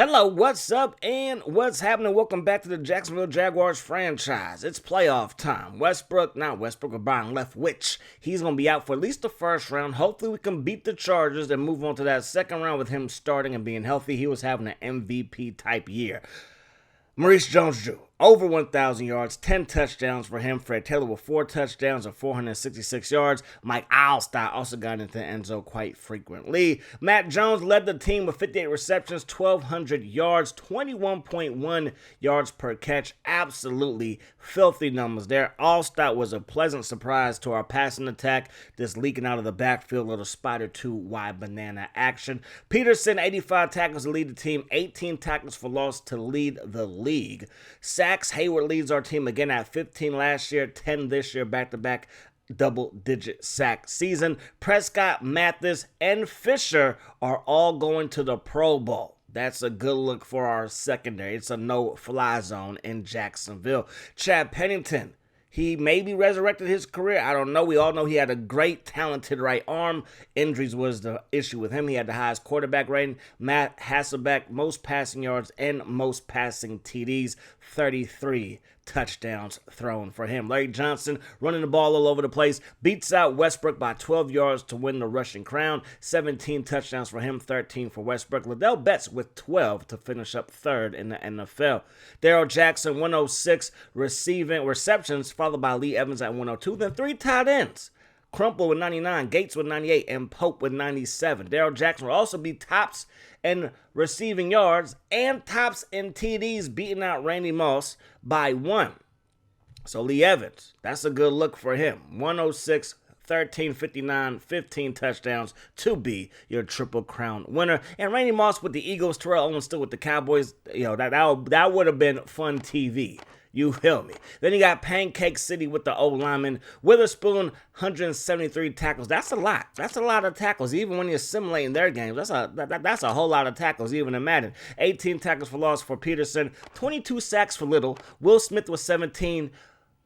Hello, what's up, and what's happening? Welcome back to the Jacksonville Jaguars franchise. It's playoff time. But Brian Leftwich. He's going to be out for at least the first round. Hopefully, we can beat the Chargers and move on to that second round with him starting and being healthy. He was having an MVP type year. Maurice Jones-Drew, over 1,000 yards, 10 touchdowns for him. Fred Taylor with 4 touchdowns and 466 yards. Mike Alstott also got into the end zone quite frequently. Matt Jones led the team with 58 receptions, 1,200 yards, 21.1 yards per catch. Absolutely filthy numbers there. Alstott was a pleasant surprise to our passing attack, just leaking out of the backfield, little spider 2 wide banana action. Peterson, 85 tackles to lead the team, 18 tackles for loss to lead the league. Sacks, Hayward leads our team again at 15 last year, 10 this year, back-to-back double-digit sack season. Prescott, Mathis, and Fisher are all going to the Pro Bowl. That's a good look for our secondary. It's a no-fly zone in Jacksonville. Chad Pennington, he maybe resurrected his career. I don't know. We all know he had a great, talented right arm. Injuries was the issue with him. He had the highest quarterback rating. Matt Hasselbeck, most passing yards and most passing TDs, 33 touchdowns thrown for him. Larry Johnson running the ball all over the place, beats out Westbrook by 12 yards to win the rushing crown. 17 touchdowns for him, 13 for Westbrook. Liddell Betts with 12 to finish up third in the NFL. Darrell Jackson, 106 receptions, followed by Lee Evans at 102. Then 3 tight ends. Crumple with 99, Gates with 98, and Pope with 97. Darrell Jackson will also be tops in receiving yards and tops in TDs, beating out Randy Moss by 1. So Lee Evans, that's a good look for him. 106, 1359, 15 touchdowns to be your Triple Crown winner. And Randy Moss with the Eagles, Terrell Owens still with the Cowboys. That would have been fun TV. You feel me? Then you got Pancake City with the O-lineman. Witherspoon, 173 tackles. That's a lot. That's a lot of tackles, even when you're simulating their games. That's a whole lot of tackles, even in Madden. 18 tackles for loss for Peterson. 22 sacks for Little. Will Smith was 17.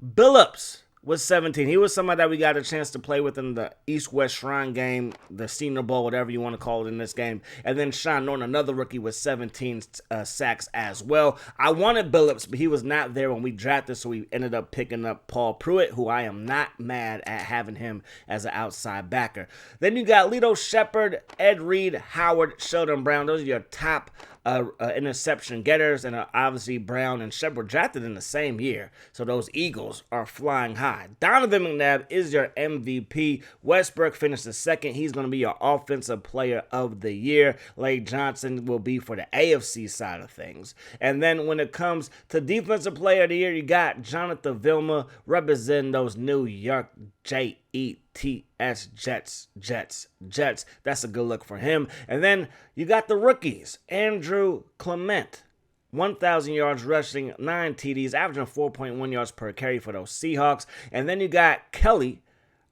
Billups was 17. He was somebody that we got a chance to play with in the East-West Shrine game, the Senior Bowl, whatever you want to call it in this game. And then Sean Norton, another rookie, with 17 sacks as well. I wanted Billups, but he was not there when we drafted, so we ended up picking up Paul Pruitt, who I am not mad at having him as an outside backer. Then you got Lito Shepherd, Ed Reed, Howard, Sheldon Brown. Those are your top interception getters, and obviously Brown and Shepard drafted in the same year, so those Eagles are flying high. Donovan McNabb is your MVP. Westbrook finished the second. He's going to be your offensive player of the year. Larry Johnson will be for the AFC side of things. And then when it comes to defensive player of the year, you got Jonathan Vilma representing those New York Jets. That's a good look for him. And then you got the rookies. Andrew Clement, 1,000 yards rushing, 9 TDs, averaging 4.1 yards per carry for those Seahawks. And then you got Kelly,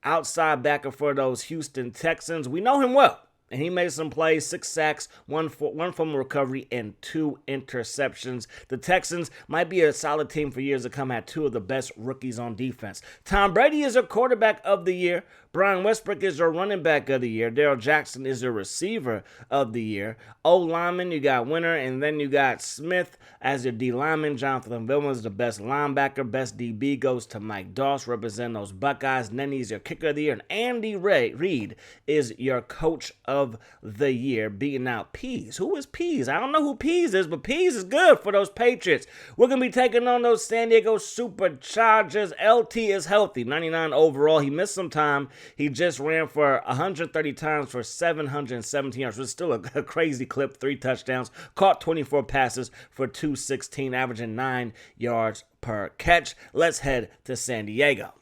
outside backer for those Houston Texans. We know him well. And he made some plays, 6 sacks, one fumble recovery, and 2 interceptions. The Texans might be a solid team for years to come, had 2 of the best rookies on defense. Tom Brady is your quarterback of the year. Brian Westbrook is your running back of the year. Darrell Jackson is your receiver of the year. O-lineman, you got Winter, and then you got Smith as your D-lineman. Jonathan Vilma is the best linebacker. Best DB goes to Mike Doss, representing those Buckeyes. Nenny's your kicker of the year. And Andy Reid is your coach of the year, beating out Pease. Who is Pease? I don't know who Pease is, but Pease is good for those Patriots. We're going to be taking on those San Diego Superchargers. LT is healthy, 99 overall. He missed some time. He just ran for 130 times for 717 yards, which is still a crazy clip, 3 touchdowns. Caught 24 passes for 216, averaging 9 yards per catch. Let's head to San Diego.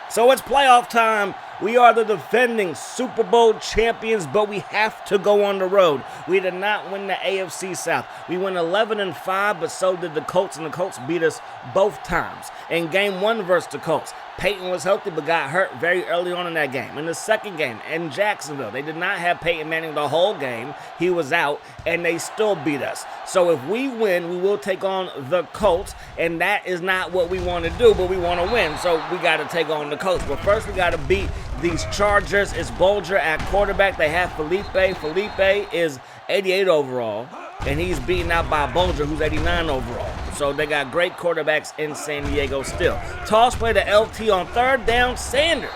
So it's playoff time. We are the defending Super Bowl champions, but we have to go on the road. We did not win the AFC South. We went 11-5, but so did the Colts, and the Colts beat us both times. In game 1 versus the Colts, Peyton was healthy but got hurt very early on in that game. In the second game, in Jacksonville, they did not have Peyton Manning the whole game. He was out, and they still beat us. So if we win, we will take on the Colts, and that is not what we want to do, but we want to win. So we got to take on the Colts. But first, we got to beat these Chargers. It's Bolger at quarterback. They have Felipe. Felipe is 88 overall. and he's beaten out by Bulger, who's 89 overall. So they got great quarterbacks in San Diego still. Toss play to LT on third down. Sanders,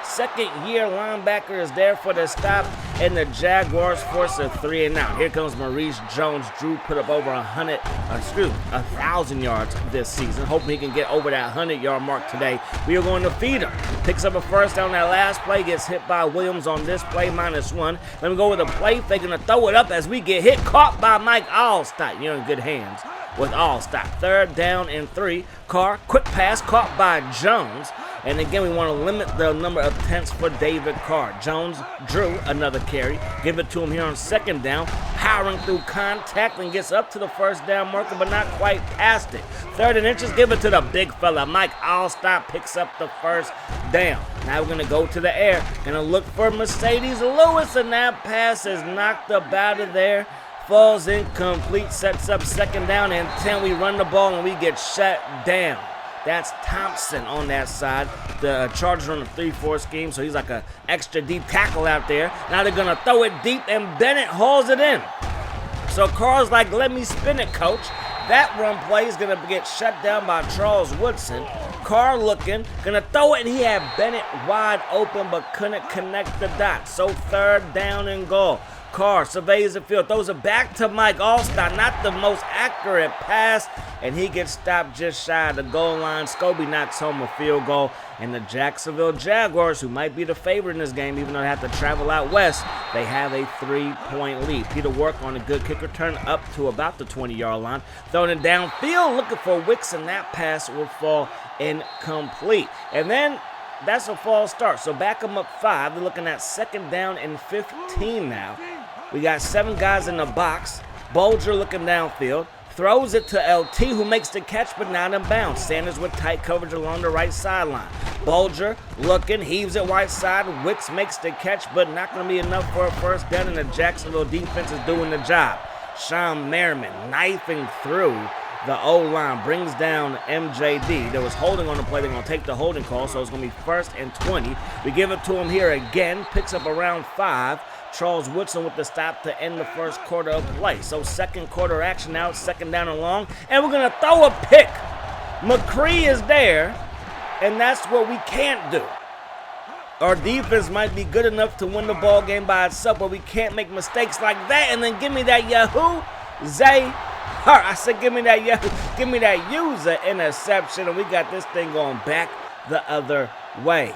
second-year linebacker, is there for the stop, and the Jaguars force a 3-and-out. Here comes Maurice Jones-Drew, put up over 1,000 yards this season. Hoping he can get over that 100-yard mark today. We are going to feed him. Picks up a first down. That last play gets hit by Williams on this play, -1. Let me go with a play. They're going to throw it up as we get hit. Caught by Mike Allstott. You're in good hands with Allstott. Third down and 3. Carr, quick pass, caught by Jones. And again, we want to limit the number of attempts for David Carr. Jones drew another carry. Give it to him here on second down. Powering through contact and gets up to the first down marker, but not quite past it. 3rd and inches, give it to the big fella. Mike Allstott picks up the first down. Now we're going to go to the air. Going to look for Mercedes Lewis, and that pass is knocked up out of there. Falls incomplete, sets up second down and 10. We run the ball and we get shut down. That's Thompson on that side. The Chargers on the 3-4 scheme, so he's like an extra deep tackle out there. Now they're going to throw it deep, and Bennett hauls it in. So Carr's like, let me spin it, coach. That run play is going to get shut down by Charles Woodson. Carr looking, going to throw it, and he had Bennett wide open but couldn't connect the dots. So 3rd down and goal. Carr surveys the field, throws it back to Mike Allstott. Not the most accurate pass, and he gets stopped just shy of the goal line. Scobie knocks home a field goal, and the Jacksonville Jaguars, who might be the favorite in this game, even though they have to travel out west, they have a 3-point lead. Peter Work on a good kick return up to about the 20-yard line. Throwing it downfield, looking for Wicks, and that pass will fall incomplete. And then that's a false start. So back them up 5. They're looking at 2nd down and 15 now. We got 7 guys in the box. Bulger looking downfield. Throws it to LT, who makes the catch but not in bounds. Sanders with tight coverage along the right sideline. Bulger looking, heaves it right side. Wicks makes the catch but not going to be enough for a first down, and the Jacksonville defense is doing the job. Sean Merriman knifing through the O-line, brings down MJD. There was holding on the play. They're going to take the holding call, so it's going to be 1st and 20. We give it to him here again. Picks up around 5. Charles Woodson with the stop to end the first quarter of play. So second quarter action now, 2nd down and long. And we're going to throw a pick. McCree is there, and that's what we can't do. Our defense might be good enough to win the ball game by itself, but we can't make mistakes like that. And then give me that Yahoo Zay. I said, give me that user interception, and we got this thing going back the other way.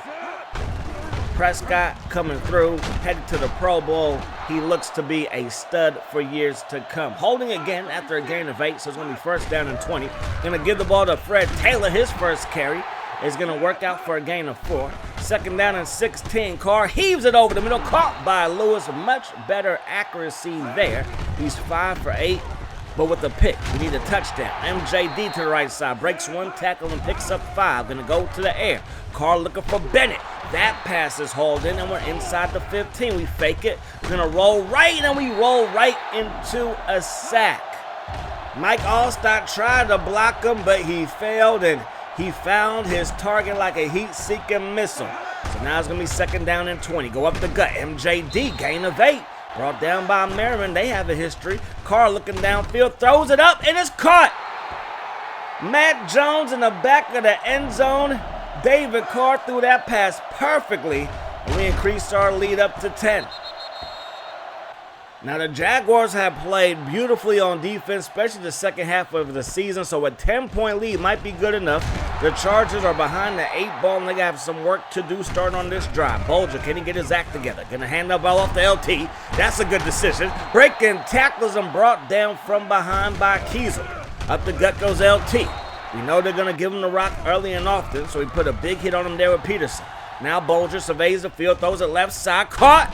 Prescott coming through, headed to the Pro Bowl. He looks to be a stud for years to come. Holding again after a gain of 8, so it's going to be 1st down and 20. Going to give the ball to Fred Taylor. His first carry is going to work out for a gain of 4. 2nd down and 16. Carr heaves it over the middle, caught by Lewis. Much better accuracy there. He's 5 for 8. But with the pick, we need a touchdown. MJD to the right side, breaks 1 tackle and picks up 5. Gonna go to the air. Carr looking for Bennett. That pass is hauled in, and we're inside the 15. We fake it. We're gonna roll right, and we roll right into a sack. Mike Allstott tried to block him, but he failed, and he found his target like a heat-seeking missile. So now it's gonna be 2nd down and 20. Go up the gut. MJD, gain of 8. Brought down by Merriman. They have a history. Carr looking downfield, throws it up, and it's caught. Matt Jones in the back of the end zone. David Carr threw that pass perfectly, and we increased our lead up to 10. Now, the Jaguars have played beautifully on defense, especially the second half of the season, so a 10-point lead might be good enough. The Chargers are behind the 8 ball, and they have some work to do starting on this drive. Bulger, can he get his act together? Gonna hand the ball off to LT. That's a good decision. Breaking tackles and brought down from behind by Kiesel. Up the gut goes LT. We know they're gonna give him the rock early and often, so we put a big hit on him there with Peterson. Now Bulger surveys the field, throws it left side, caught.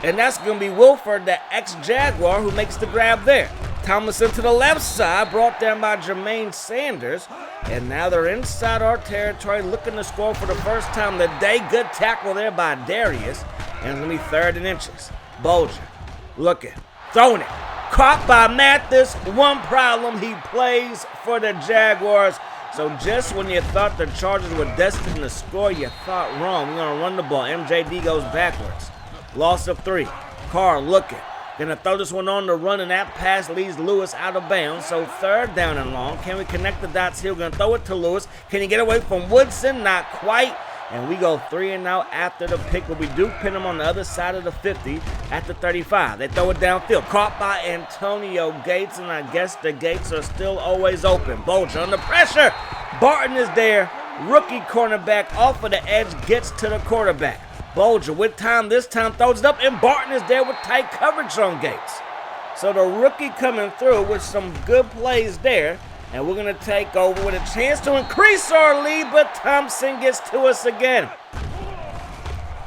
And that's going to be Wilford, the ex-Jaguar, who makes the grab there. Tomlinson to the left side, brought down by Jermaine Sanders. And now they're inside our territory, looking to score for the first time today. Good tackle there by Darius. And it's going to be 3rd and inches. Bulger looking, throwing it. Caught by Mathis. One problem, he plays for the Jaguars. So just when you thought the Chargers were destined to score, you thought wrong. We're going to run the ball. MJD goes backwards. Loss of 3. Carr looking. Gonna throw this one on the run, and that pass leads Lewis out of bounds. So 3rd down and long. Can we connect the dots here? We're gonna throw it to Lewis. Can he get away from Woodson? Not quite. And we go 3 and out after the pick, but we do pin him on the other side of the 50 at the 35. They throw it downfield. Caught by Antonio Gates, and I guess the gates are still always open. Bolger under pressure. Barton is there. Rookie cornerback off of the edge gets to the quarterback. Bolger with time this time throws it up, and Barton is there with tight coverage on Gates. So the rookie coming through with some good plays there. And we're going to take over with a chance to increase our lead, but Thompson gets to us again.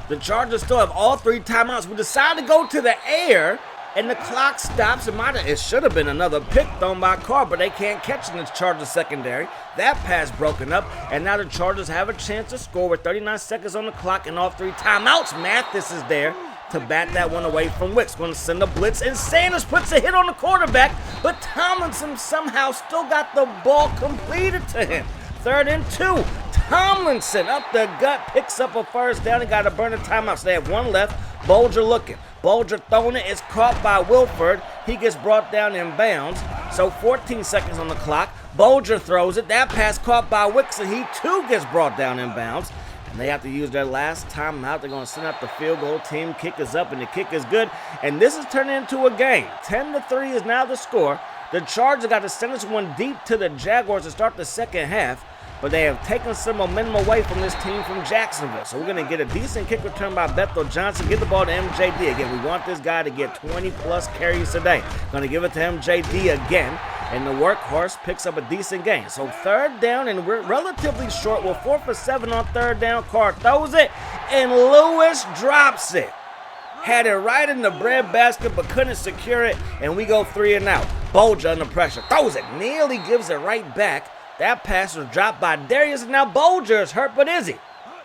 The Chargers still have all 3 timeouts. We decide to go to the air, and the clock stops. It should have been another pick thrown by Carr, but they can't catch in the Chargers secondary. That pass broken up, and now the Chargers have a chance to score with 39 seconds on the clock and all 3 timeouts. Mathis is there to bat that one away from Wicks. Going to send a blitz, and Sanders puts a hit on the quarterback, but Tomlinson somehow still got the ball completed to him. 3rd and 2. Tomlinson up the gut, picks up a 1st down, and got to burn a timeout. So they have 1 left. Bolger looking. Bolger throwing it. It's caught by Wilford. He gets brought down in bounds. So 14 seconds on the clock. Bolger throws it. That pass caught by Wicks, and he too gets brought down in bounds. They have to use their last timeout. They're going to send out the field goal. Team kick is up, and the kick is good. And this is turning into a game. 10-3 is now the score. The Chargers got to send this one deep to the Jaguars to start the second half, but they have taken some momentum away from this team from Jacksonville. So we're going to get a decent kick return by Bethel Johnson. Give the ball to MJD. Again, we want this guy to get 20-plus carries today. Going to give it to MJD again. And the workhorse picks up a decent gain. So 3rd down, and we're relatively short. We're 4 for 7 on 3rd down. Carr throws it, and Lewis drops it. Had it right in the breadbasket, but couldn't secure it, and we go 3 and out. Bolger under pressure. Throws it. Nearly gives it right back. That pass was dropped by Darius, and now Bolger is hurt, but is he?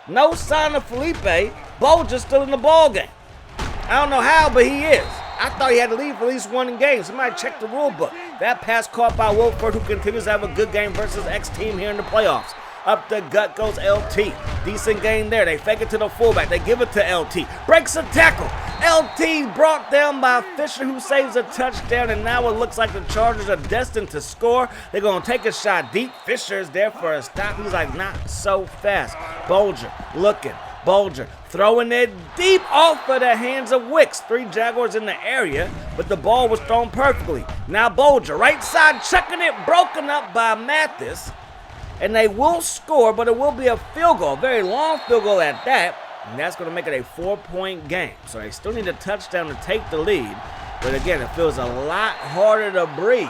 No sign of Felipe. Bolger's still in the ballgame. I don't know how, but he is. I thought he had to leave for at least 1 game. Somebody check the rule book. That pass caught by Wilford, who continues to have a good game versus X-team here in the playoffs. Up the gut goes LT. Decent game there. They fake it to the fullback. They give it to LT. Breaks a tackle. LT brought down by Fisher, who saves a touchdown, and now it looks like the Chargers are destined to score. They're going to take a shot deep. Fisher is there for a stop. He's like, not so fast. Bolger looking. Bolger throwing it deep off of the hands of Wicks. 3 Jaguars in the area, but the ball was thrown perfectly. Now Bolger, right side, chucking it, broken up by Mathis. And they will score, but it will be a field goal, a very long field goal at that. And that's going to make it a 4-point game. So they still need a touchdown to take the lead. But again, it feels a lot harder to breathe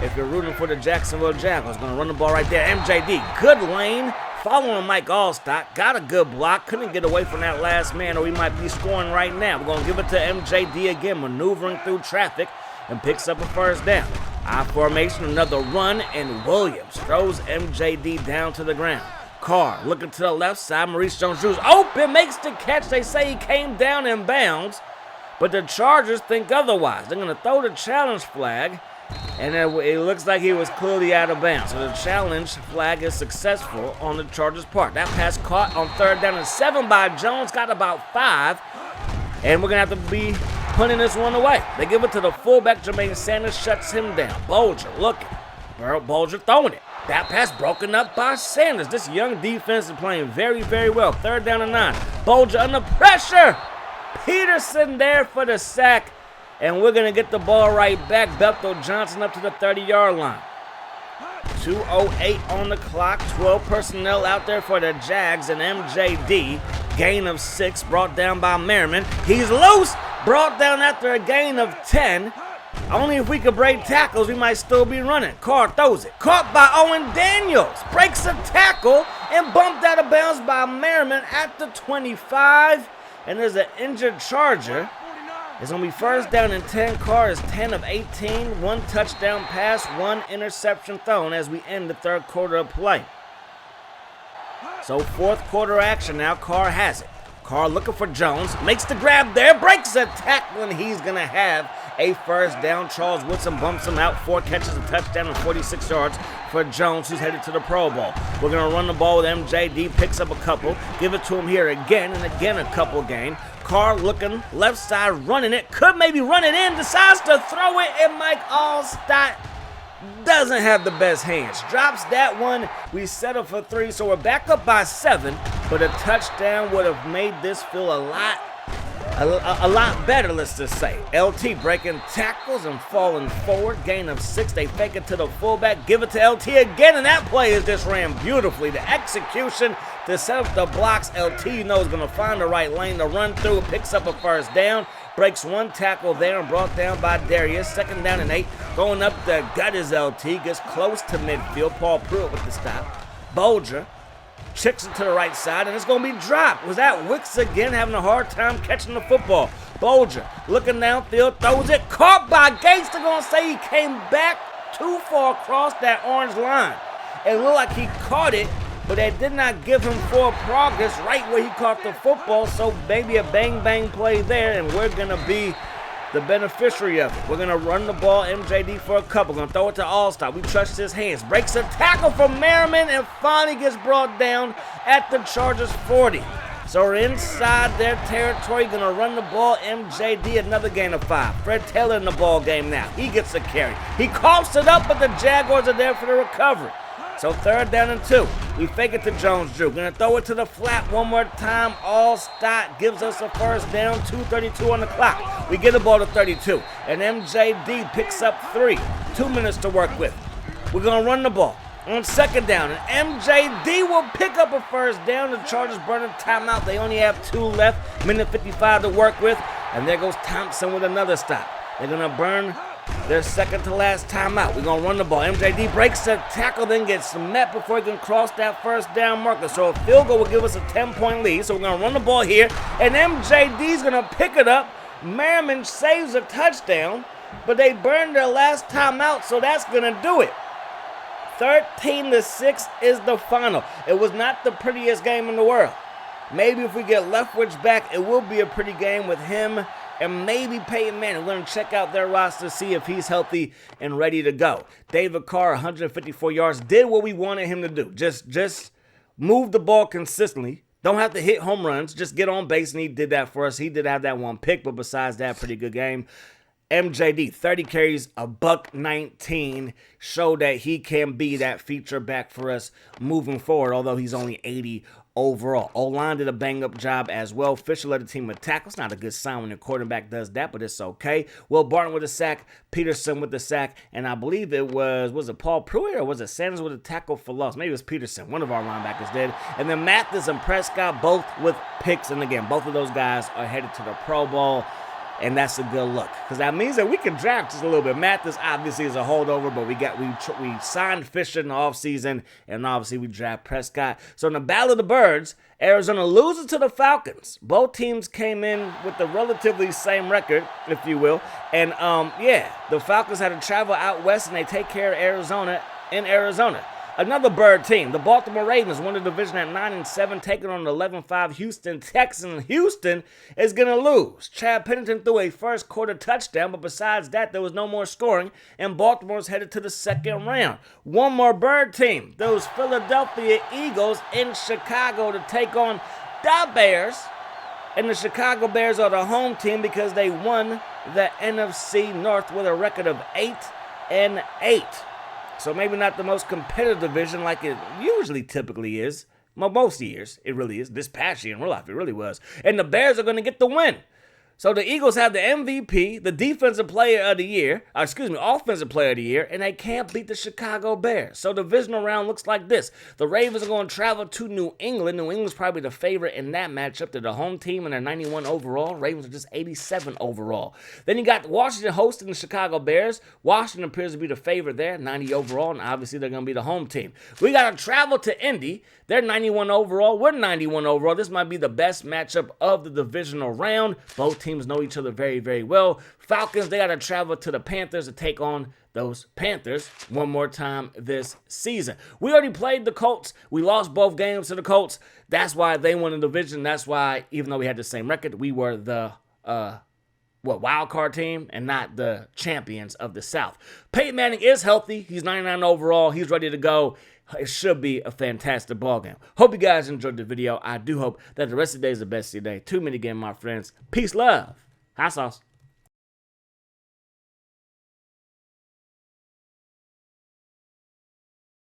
if you're rooting for the Jacksonville Jaguars. Going to run the ball right there. MJD, good lane. Following Mike Allstock, got a good block, couldn't get away from that last man, or we might be scoring right now. We're going to give it to MJD again, maneuvering through traffic, and picks up a 1st down. I formation, another run, and Williams throws MJD down to the ground. Carr looking to the left side, Maurice Jones-Drews open, makes the catch. They say he came down in bounds, but the Chargers think otherwise. They're going to throw the challenge flag, and it looks like he was clearly out of bounds. So the challenge flag is successful on the Chargers' part. That pass caught on 3rd down and 7 by Jones, got about 5. And we're going to have to be punting this one away. They give it to the fullback. Jermaine Sanders shuts him down. Bolger looking. Bolger throwing it. That pass broken up by Sanders. This young defense is playing very, very well. 3rd down and 9. Bolger under pressure. Peterson there for the sack. And we're going to get the ball right back. Bethel Johnson up to the 30-yard line. 2:08 on the clock. 12 personnel out there for the Jags, and MJD. Gain of 6 brought down by Merriman. He's loose. Brought down after a gain of 10. Only if we could break tackles, we might still be running. Carr throws it. Caught by Owen Daniels. Breaks a tackle and bumped out of bounds by Merriman at the 25. And there's an injured Charger. It's going to be 1st down and 10. Carr is 10 of 18. 1 touchdown pass, 1 interception thrown as we end the 3rd quarter of play. So 4th quarter action now. Carr has it. Carr looking for Jones. Makes the grab there. Breaks a tackle, and he's going to have a 1st down. Charles Woodson bumps him out. 4 catches, a touchdown, and 46 yards for Jones, who's headed to the Pro Bowl. We're going to run the ball with MJD. Picks up a couple. Give it to him here again and again a couple gain. Carr looking left side, running it, could maybe run it in, decides to throw it, and Mike Allstott doesn't have the best hands. Drops that one. We settle for 3, so we're back up by 7, but a touchdown would have made this feel a lot better, let's just say. LT breaking tackles and falling forward. Gain of 6. They fake it to the fullback. Give it to LT again, and that play is just ran beautifully. The execution to set up the blocks. LT, you know, is going to find the right lane to run through. Picks up a first down. Breaks one tackle there and brought down by Darius. 2nd down and 8. Going up the gut is LT. Gets close to midfield. Paul Pruitt with the stop. Bolger chicks it to the right side, and it's going to be dropped. Was that Wicks again having a hard time catching the football? Bolger looking downfield, throws it, caught by Gates. They're going to say he came back too far across that orange line. It looked like he caught it, but they did not give him forward progress right where he caught the football, so maybe a bang-bang play there, and we're going to be the beneficiary of it. We're going to run the ball, MJD for a couple. Going to throw it to Allstott. We trust his hands. Breaks a tackle from Merriman and finally gets brought down at the Chargers 40. So we're inside their territory. Going to run the ball. MJD, another gain of 5. Fred Taylor in the ball game now. He gets a carry. He coughs it up, but the Jaguars are there for the recovery. So 3rd down and 2. We fake it to Jones-Drew. Gonna throw it to the flat one more time. Allstott gives us a first down. 2:32 on the clock. We get the ball to 32. And MJD picks up 3. 2 minutes to work with. We're gonna run the ball on 2nd down. And MJD will pick up a first down. The Chargers burn a timeout. They only have 2 left. Minute 55 to work with. And there goes Thompson with another stop. They're gonna burn their 2nd to last timeout. We're going to run the ball. MJD breaks the tackle, then gets met before he can cross that first down marker. So a field goal will give us a 10-point lead. So we're going to run the ball here. And MJD's going to pick it up. Merriman saves a touchdown, but they burned their last timeout, so that's going to do it. 13-6 is the final. It was not the prettiest game in the world. Maybe if we get Leftwich back, it will be a pretty game with him and maybe Peyton Manning. We're going to check out their roster to see if he's healthy and ready to go. David Carr, 154 yards, did what we wanted him to do. Just move the ball consistently. Don't have to hit home runs. Just get on base, and he did that for us. He did have that one pick, but besides that, pretty good game. MJD, 30 carries, $119, show that he can be that feature back for us moving forward, although he's only 80 overall. O-line did a bang-up job as well. Fisher led the team with tackles. Not a good sign when the quarterback does that, but it's okay. Will Barton with a sack, Peterson with the sack, and I believe it was it Paul Pruitt or was it Sanders with a tackle for loss? Maybe it was Peterson. One of our linebackers did. And then Mathis and Prescott both with picks, and again, both of those guys are headed to the Pro Bowl. And that's a good look, because that means that we can draft just a little bit. Mathis obviously is a holdover, but we signed Fisher in the offseason, and obviously we draft Prescott. So in the Battle of the Birds, Arizona loses to the Falcons. Both teams came in with the relatively same record, if you will. And the Falcons had to travel out west, and they take care of Arizona in Arizona. Another bird team, the Baltimore Ravens, won the division at 9-7, taking on the 11-5 Houston Texans. Houston is going to lose. Chad Pennington threw a first quarter touchdown, but besides that, there was no more scoring, and Baltimore's headed to the 2nd round. One more bird team, those Philadelphia Eagles in Chicago to take on the Bears. And the Chicago Bears are the home team because they won the NFC North with a record of 8-8. So maybe not the most competitive division like it usually typically is. Well, most years, it really is. This past year in real life, it really was. And the Bears are going to get the win. So the Eagles have the MVP, the offensive player of the year, and they can't beat the Chicago Bears. So the divisional round looks like this. The Ravens are going to travel to New England. New England's probably the favorite in that matchup. They're the home team, and they're 91 overall. Ravens are just 87 overall. Then you got Washington hosting the Chicago Bears. Washington appears to be the favorite there, 90 overall, and obviously they're going to be the home team. We got to travel to Indy. They're 91 overall. We're 91 overall. This might be the best matchup of the divisional round. Both teams know each other very, very well. Falcons, they got to travel to the Panthers to take on those Panthers one more time this season. We already played the Colts. We lost both games to the Colts. That's why they won the division. That's why, even though we had the same record, we were the wildcard team and not the champions of the South. Peyton Manning is healthy. He's 99 overall. He's ready to go. It should be a fantastic ballgame. Hope you guys enjoyed the video. I do hope that the rest of the day is the best of your day. Too many game, my friends. Peace, love. Hot sauce.